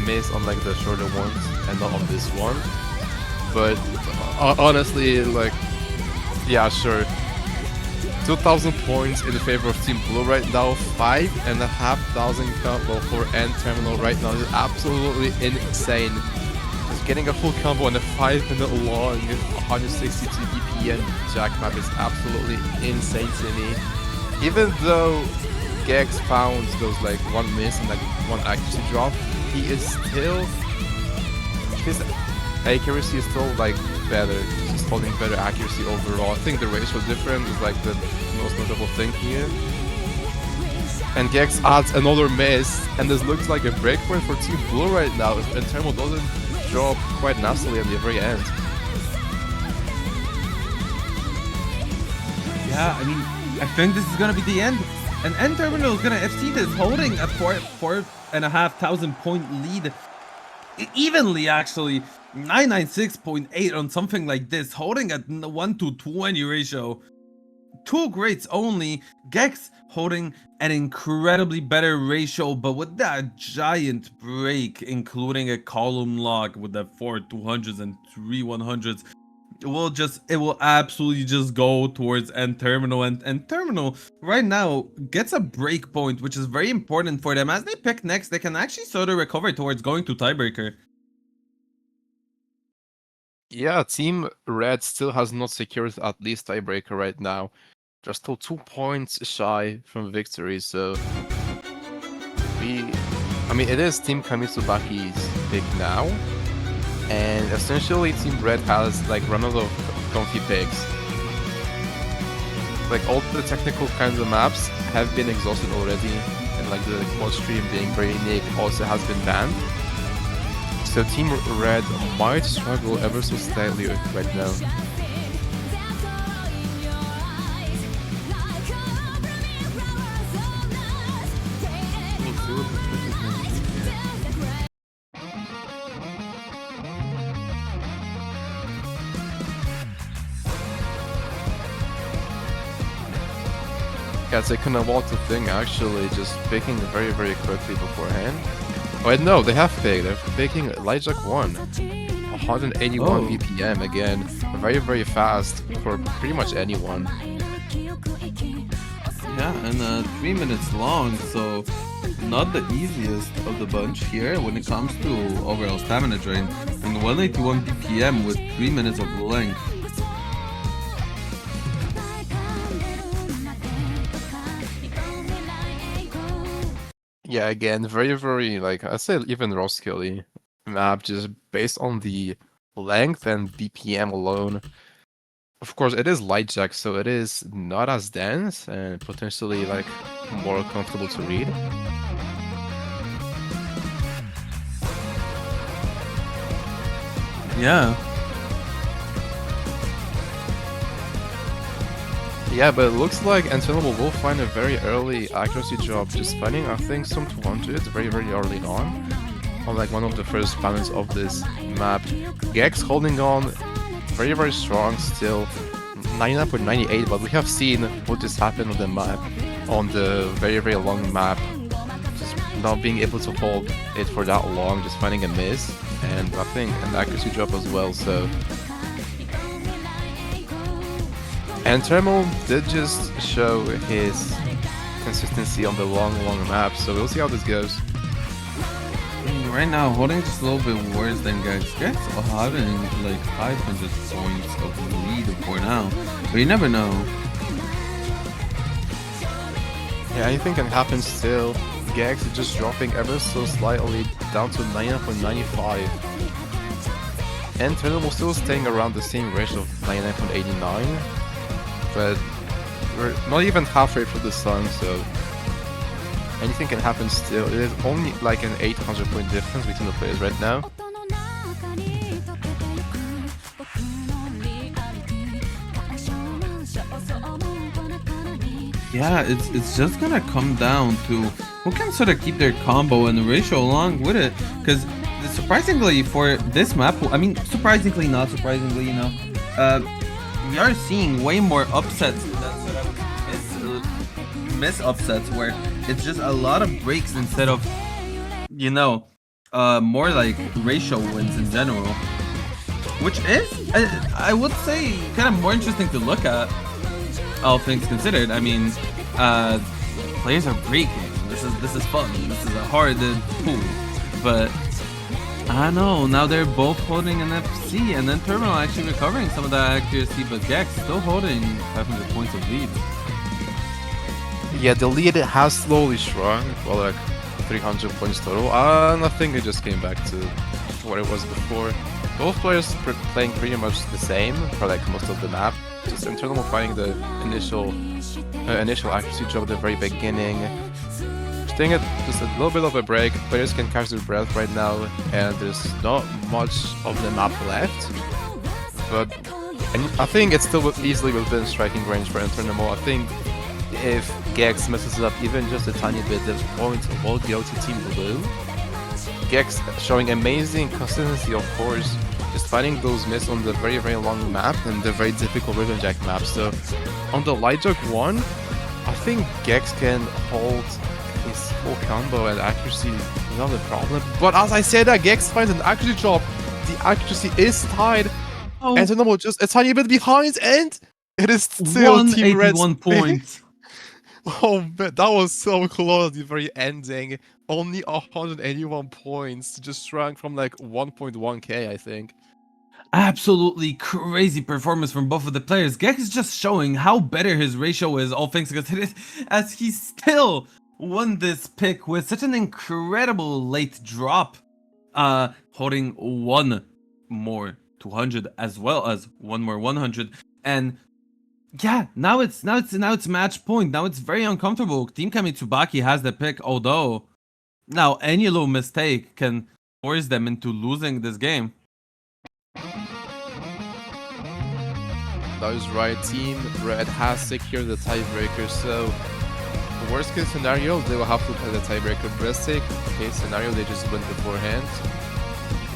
miss on like the shorter ones and not on this one. But honestly, like, yeah, sure. 2,000 points in favor of Team Blue right now. 5,500 combo for N-Terminal right now. This is absolutely insane. Just getting a full combo on a 5-minute long 162 BPM Jack map is absolutely insane to me. Even though Gex found those like 1 miss and like 1 accuracy drop, he is still, his accuracy is still like better. He's holding better accuracy overall. I think the ratio difference is like the most notable thing here. And Gex adds another miss, and this looks like a breakpoint for Team Blue right now if N-Terminal doesn't drop quite nastily at the very end. Yeah, I mean, I think this is gonna be the end. And N-Terminal is gonna FC this, holding a 4,500 point lead. Evenly, actually. 996.8 on something like this, holding at 1-to-20 ratio. 2 greats only. Gex holding an incredibly better ratio, but with that giant break, including a column lock with the 4 200s and 3 100s, it will absolutely just go towards N-Terminal, and N-Terminal right now gets a break point, which is very important for them. As they pick next, they can actually sort of recover towards going to tiebreaker. Yeah, Team Red still has not secured at least tiebreaker right now. They're still 2 points shy from victory, so I mean, it is Team KAMITSUBAKI's pick now, and essentially Team Red has like run out of comfy picks. Like all the technical kinds of maps have been exhausted already, and like the quad stream being very unique also has been banned. So Team Red might struggle ever so slightly right now. Yeah, it's a kind of water thing actually, just picking very quickly beforehand. Oh wait, no, they have picked. They're picking Elijah 1. 181 BPM again. Very fast for pretty much anyone. Yeah, and 3 minutes long, so not the easiest of the bunch here when it comes to overall stamina drain. And 181 BPM with 3 minutes of length. Yeah, again, very, like, I say even raw skilly map, just based on the length and BPM alone. Of course, it is light jack, so it is not as dense and potentially, like, more comfortable to read. Yeah. Yeah, but it looks like Antonio will find a very early accuracy drop, just finding, I think, some 200 very early on like one of the first balance of this map. Gex holding on very strong still, 99.98, but we have seen what just happened on the map, on the very long map, just not being able to hold it for that long, just finding a miss, and I think an accuracy drop as well, so... And Thermal did just show his consistency on the long map, so we'll see how this goes. Right now, holding just a little bit worse than Gex. Gex having like 500 points of lead for now, but you never know. Yeah, anything can happen still. Gex is just dropping ever so slightly down to 99.95. And Thermal still staying around the same range of 99.89. But we're not even halfway through the song, so anything can happen still. It is only like an 800 point difference between the players right now. Yeah, it's just gonna come down to who can sort of keep their combo and the ratio along with it. Because surprisingly for this map, I mean, surprisingly, not surprisingly, you know, we are seeing way more upsets than sort of miss upsets, where it's just a lot of breaks instead of, you know, more like ratio wins in general, which is, I would say, kind of more interesting to look at, all things considered. I mean, players are breaking. This is fun. This is a hard pool, but I don't know. Now they're both holding an FC, and then Terminal actually recovering some of that accuracy, but Gex still holding 500 points of lead. Yeah, the lead has slowly shrunk, well, like 300 points total, and I think it just came back to what it was before. Both players playing pretty much the same for like most of the map. Just Internal finding the initial accuracy drop at the very beginning. Staying at just a little bit of a break. Players can catch their breath right now, and there's not much of the map left. But I think it's still easily within striking range for Internal. I think if Gex messes up even just a tiny bit, the points will go to Team Blue. Gex showing amazing consistency, of course, just finding those misses on the very long map and the very difficult Ribbon Jack map. So on the Light Jug 1, I think Gex can hold his full combo and accuracy without a problem. But as I said, that Gex finds an accuracy drop. The accuracy is tied, and Thermal just a tiny bit behind, and it is still Team Red's 181 points. Oh man, that was so close at the very ending. Only 181 points, just shrunk from like 1.1k, I think. Absolutely crazy performance from both of the players. Gex is just showing how better his ratio is, all things considered, as he still won this pick with such an incredible late drop, holding one more 200 as well as one more 100. And yeah, now it's match point. Now it's very uncomfortable. Team KAMITSUBAKI has the pick, although now any little mistake can force them into losing this game. That is right, Team Red has secured the tiebreaker, so the worst case scenario, they will have to play the tiebreaker. Best case scenario, they just win beforehand.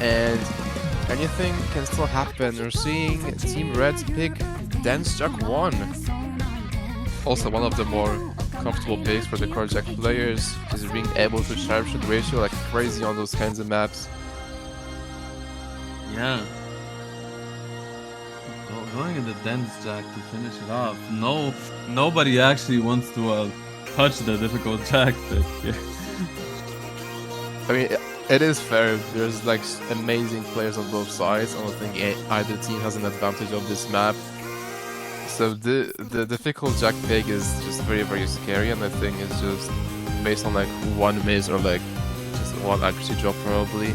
And anything can still happen. We're seeing Team Red's pick Dance Jack 1. Also one of the more comfortable picks for the core Jack players, is being able to sharpshoot ratio like crazy on those kinds of maps. Yeah. Going in the Dance Jack to finish it off. Nobody actually wants to touch the difficult Jack pick here. I mean, it is fair. There's like amazing players on both sides. I don't think either team has an advantage of this map. So the difficult Jack pick is just very scary, and I think it's just based on like one miss or like just one accuracy drop probably.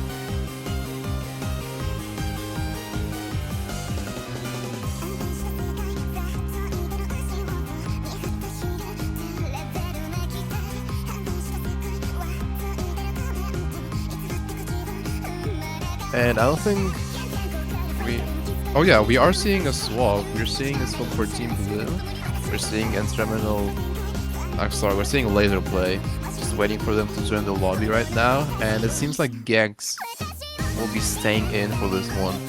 And I don't think we... Oh yeah, we are seeing a swap. We're seeing a swap for Team Blue. We're seeing N-Terminal... I'm sorry, we're seeing Laser play. Just waiting for them to join the lobby right now. And it seems like Gex will be staying in for this one.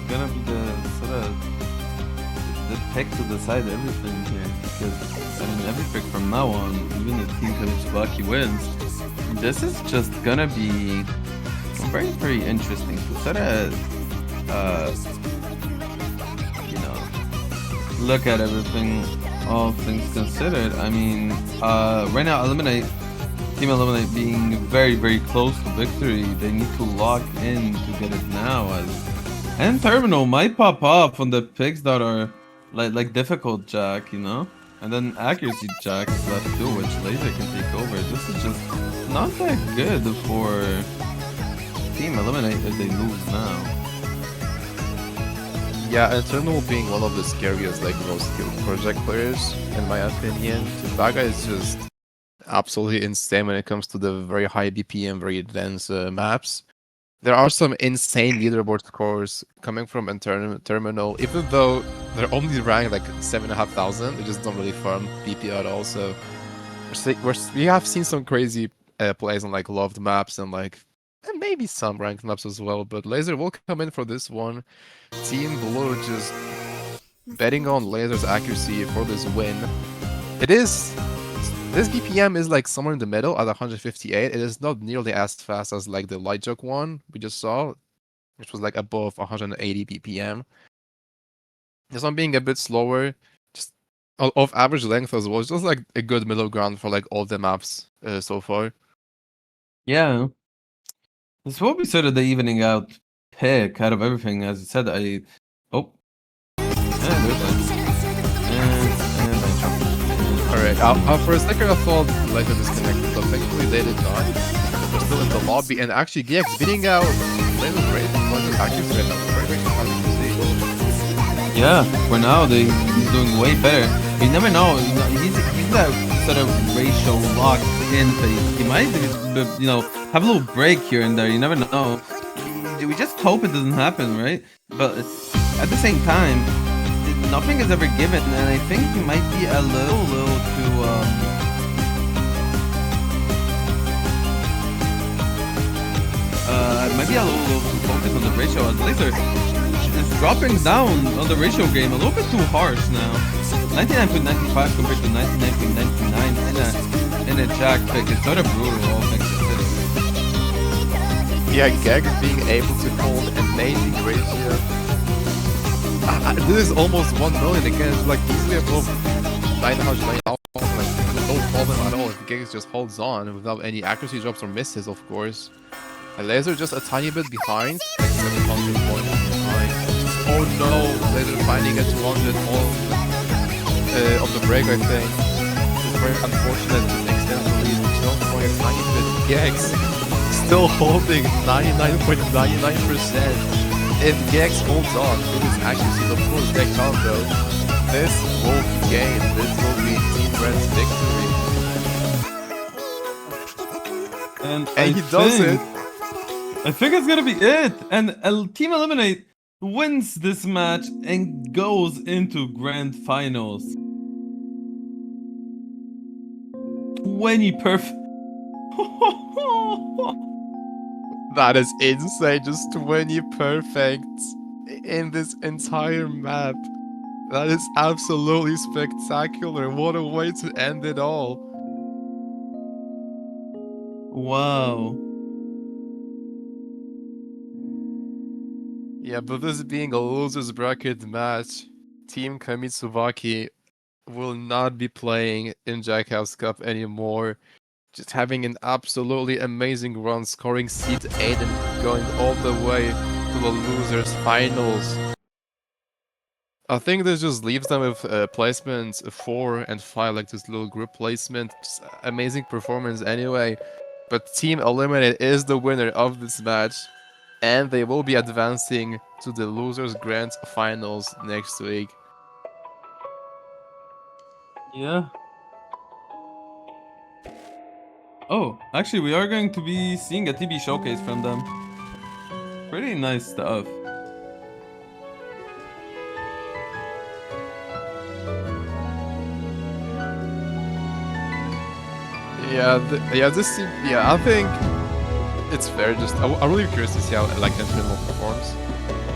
Gonna be the sort of the pick to decide everything here, because I mean every pick from now on, even if Team KAMITSUBAKI wins, this is just gonna be very interesting to sort of you know, look at everything, all things considered. I mean right now Team Eliminate being very close to victory, they need to lock in to get it now, and Terminal might pop off on the picks that are like difficult Jack, you know? And then accuracy Jack is left too, which Laser can take over. This is just not that good for Team Eliminate if they lose now. Yeah, Eternal being one of the scariest, like, most skilled project players, in my opinion. Vaga is just absolutely insane when it comes to the very high BPM, very dense maps. There are some insane leaderboard scores coming from Terminal, even though they're only ranked like 7,500, they just don't really farm BP at all. So we have seen some crazy plays on like loved maps and like and maybe some ranked maps as well. But Laser will come in for this one. Team Blue just betting on Laser's accuracy for this win. This BPM is like somewhere in the middle at 158. It is not nearly as fast as like the Light Joke one we just saw, which was like above 180 BPM. This one being a bit slower, just of average length as well. It's just like a good middle ground for like all the maps so far. Yeah. This will be sort of the evening out pick out of everything, as you said. Oh. Yeah, there's one. Alright, for a second I thought Laser disconnected, but thankfully they did not. They're still in the lobby, and actually Gex beating out Laser's rate and Laser's accuracy right now. Very surprising to see. Yeah, for now he's doing way better. You never know, he's that sort of ratio locked in phase. He might, you know, have a little break here and there. You never know. We just hope it doesn't happen, right? But at the same time, nothing is ever given, and I think he might be a little too might be a little too focused on the ratio. As Laser is dropping down on the ratio game a little bit too harsh now. 99.95 compared to 99.99 in a Jack pick. It's sort of brutal, all things considered. Yeah, Gex being able to hold amazing ratio. This is almost 1 million again. It's like easily above 900 like no problem at all if Gex just holds on without any accuracy drops or misses, of course. A Laser just a tiny bit behind, like 700 points behind. Oh no, Laser finding a 200 on the break, I think. It's very unfortunate to extend the lead. Just going a tiny bit. Gex still holding 99.99%. If Gex holds on to his accuracy, of course, Gex combo, this will be game. This will be Team Red's victory. And he does it. I think it's gonna be it. And Team Eliminate wins this match and goes into grand finals. 20 perfect. That is insane, just 20 perfects in this entire map. That is absolutely spectacular. What a way to end it all. Wow. Yeah, but this being a losers bracket match, Team KAMITSUBAKI will not be playing in Jackhouse Cup anymore. Just having an absolutely amazing run, scoring seed 8 and going all the way to the losers finals. I think this just leaves them with placements 4 and 5, like this little group placement. Just amazing performance anyway. But Team Eliminate is the winner of this match, and they will be advancing to the losers grand finals next week. Yeah. Oh, actually, we are going to be seeing a TB showcase from them. Pretty nice stuff. I think it's fair. Just I'm really curious to see how like Internal performs,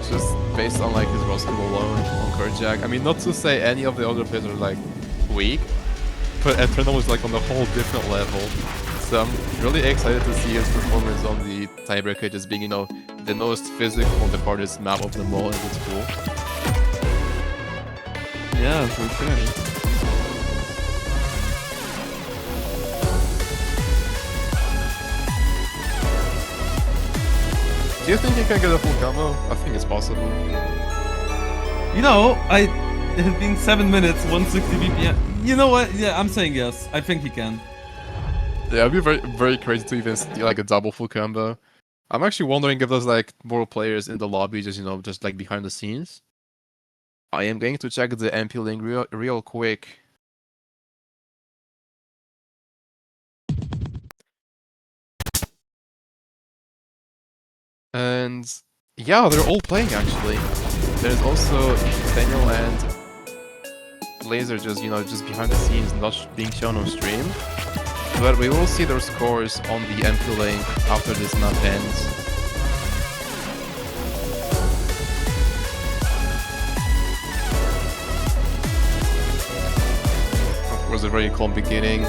just based on like his roster alone on Kerjack. I mean, not to say any of the other players are like weak, but Eternal is like on a whole different level. So I'm really excited to see his performance on the tiebreaker, just being, you know, the most physical and the hardest map of them all, and it's cool. Yeah, for sure. Do you think he can get a full combo? I think it's possible. You know, it has been 7 minutes, 160 BPM. You know what? Yeah, I'm saying yes. I think he can. Yeah, it'd be very, very crazy to even see like a double full combo. I'm actually wondering if there's like more players in the lobby, just, you know, just like behind the scenes. I am going to check the MP link real quick. And yeah, they're all playing actually. There's also Daniel and Laser just, you know, just behind the scenes, not being shown on stream. But we will see their scores on the MP link after this map ends. Of course, a very calm beginning.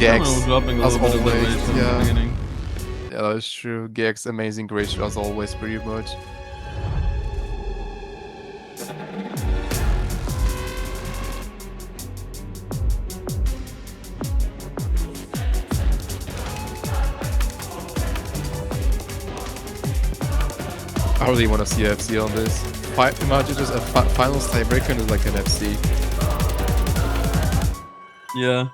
Gex, as always, yeah. Yeah, that's true. Gex, amazing grace as always, pretty much. I really want to see an FC on this. Imagine just a finals tiebreaker and like an FC. Yeah.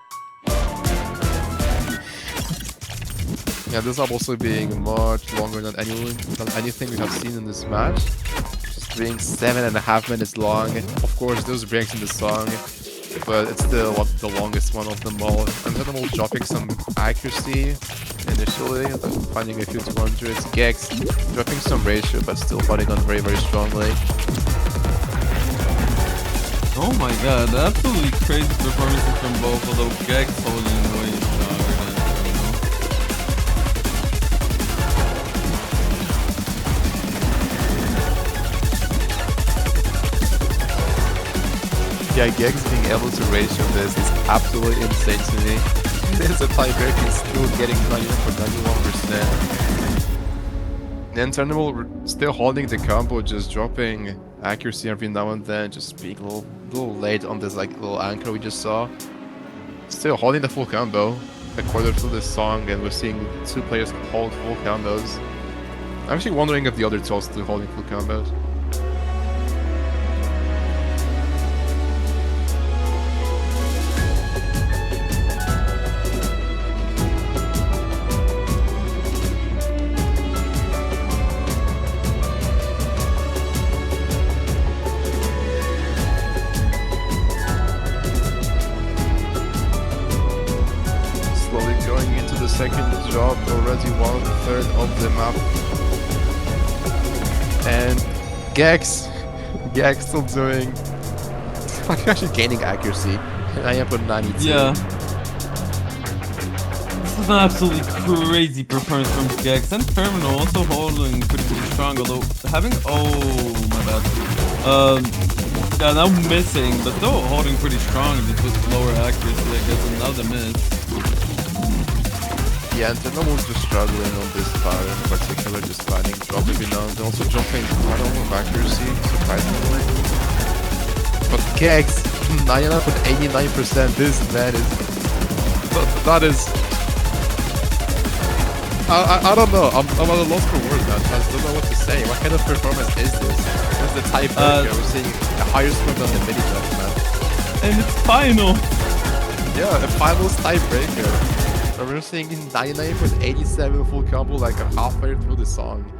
Yeah, this up also being much longer than anything we have seen in this match. Just being 7.5 minutes long. Of course, there's breaks in the song, but it's still the longest one of them all. And then we'll dropping some accuracy initially, finding a few 200s. Gex dropping some ratio, but still fighting on very, very strongly. Oh my god, absolutely crazy performances from both, although Gex holding way stronger than Yeah, Gex being able to ratio this is absolutely insane to me. There's a tiebreaker, he's still getting 91 for 91%. Then Turnable still holding the combo, just dropping accuracy every now and then, just being a little late on this like little anchor we just saw. Still holding the full combo, a quarter through this song, and we're seeing 2 players hold full combos. I'm actually wondering if the other 2 are still holding full combos. Second job, already 1/3 of the map. And Gex still doing actually gaining accuracy. And I am at 92. yeah. This is an absolutely crazy performance from Gex, and Terminal also holding pretty strong, although having my bad. Yeah, now missing, but still holding pretty strong just with lower accuracy, I guess, another miss. Yeah, and then was just struggling on this part in particular, just finding drop every now and then, also jumping quite a lot of accuracy, surprisingly. But Gex, 99.89%, this man is... That is... I don't know, I'm at a loss for words, man. I don't know what to say. What kind of performance is this? This is the tiebreaker. We're seeing a higher score than the mini-jump, man. And it's final. Yeah, a finals tiebreaker. And we're seeing 99.87 full combo like halfway through the song.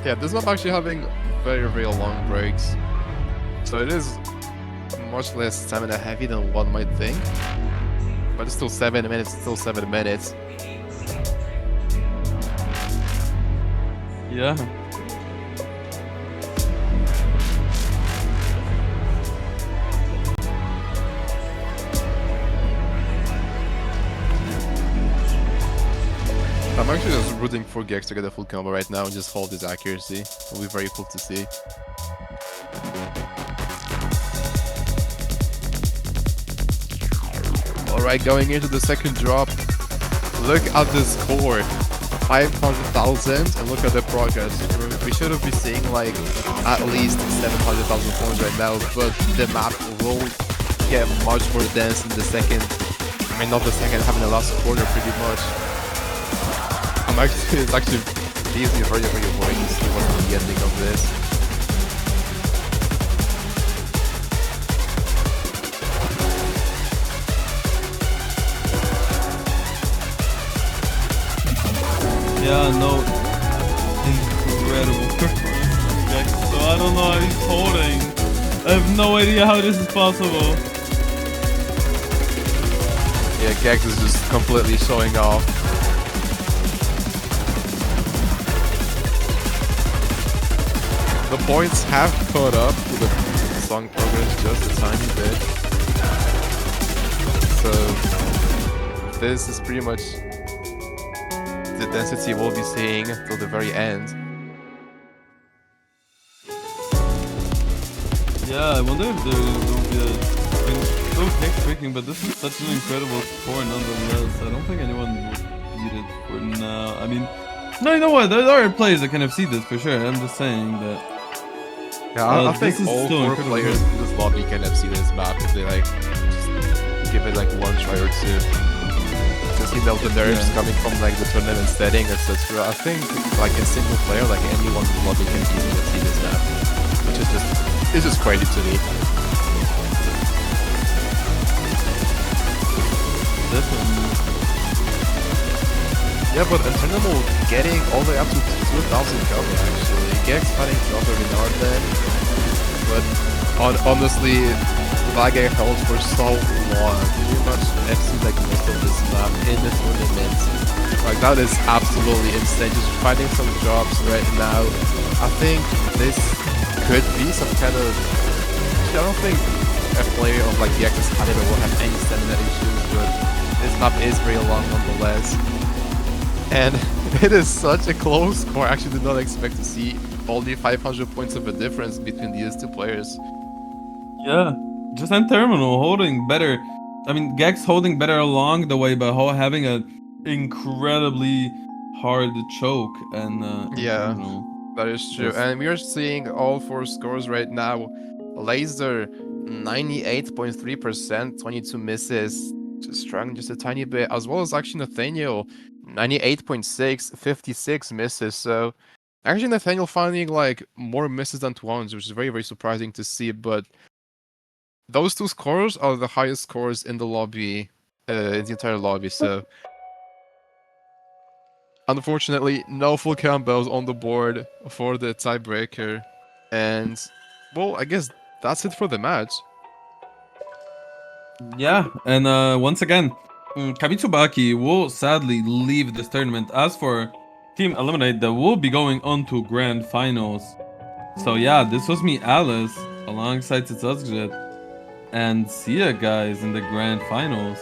Yeah, this map actually having very, very long breaks. So it is much less stamina heavy than one might think. But it's still 7 minutes, still 7 minutes. Yeah. I'm actually just rooting for Gex to get a full combo right now and just hold his accuracy. It'll be very cool to see. Alright, going into the second drop. Look at the score. 500,000 and look at the progress. We should be seeing like at least 700,000 points right now, but the map will get much more dense in the second. I mean, not the second, having the last quarter pretty much. It's actually easy, very, very boring to see what's the ending of this. Yeah, no, incredible performance. So I don't know how he's holding. I have no idea how this is possible. Yeah, Gex is just completely showing off. The points have caught up to the song progress just a tiny bit. So this is pretty much the density we'll be seeing till the very end. Yeah, I wonder if there will be a... I mean, so text breaking, but this is such an incredible score nonetheless. I don't think anyone would beat it for now. I mean, no, you know what? There are players that kind of see this for sure. I'm just saying that. Yeah, I think all 4 players in this lobby can have seen this map if they like just give it like one try or two. Just, you know, the nerves coming from like the tournament setting, etc. I think like in single player, like anyone in the lobby can easily see this map, which is just crazy to me. Definitely. Yeah, but Internal getting all the way up to 2,000 cover actually. Gex fighting drop every now and then, but honestly, Vage held for so long. Pretty much FC like most of this map in the tournament. Like that is absolutely insane. Just fighting some drops right now. I think this could be some kind of... I don't think a player of like Gex's caliber will have any stamina issues, but this map is very long nonetheless. And it is such a close score. I actually did not expect to see only 500 points of a difference between these two players. Yeah, just end terminal holding better. I mean, Gex holding better along the way, but having a incredibly hard choke and yeah, that is true. And we are seeing all 4 scores right now. Laser 98.3%, 22 misses, just struggling just a tiny bit, as well as actually Nathaniel 98.6, 56 misses. So actually Nathaniel finding like more misses than 200s, which is very, very surprising to see. But those 2 scores are the highest scores in the lobby, in the entire lobby. So unfortunately, no full combos on the board for the tiebreaker. And well, I guess that's it for the match. Yeah, and once again, KAMITSUBAKI will sadly leave this tournament. As for Team Eliminate, that will be going on to Grand Finals. So yeah, this was me, Aalis, alongside cycozgrzyt. And see ya guys in the Grand Finals.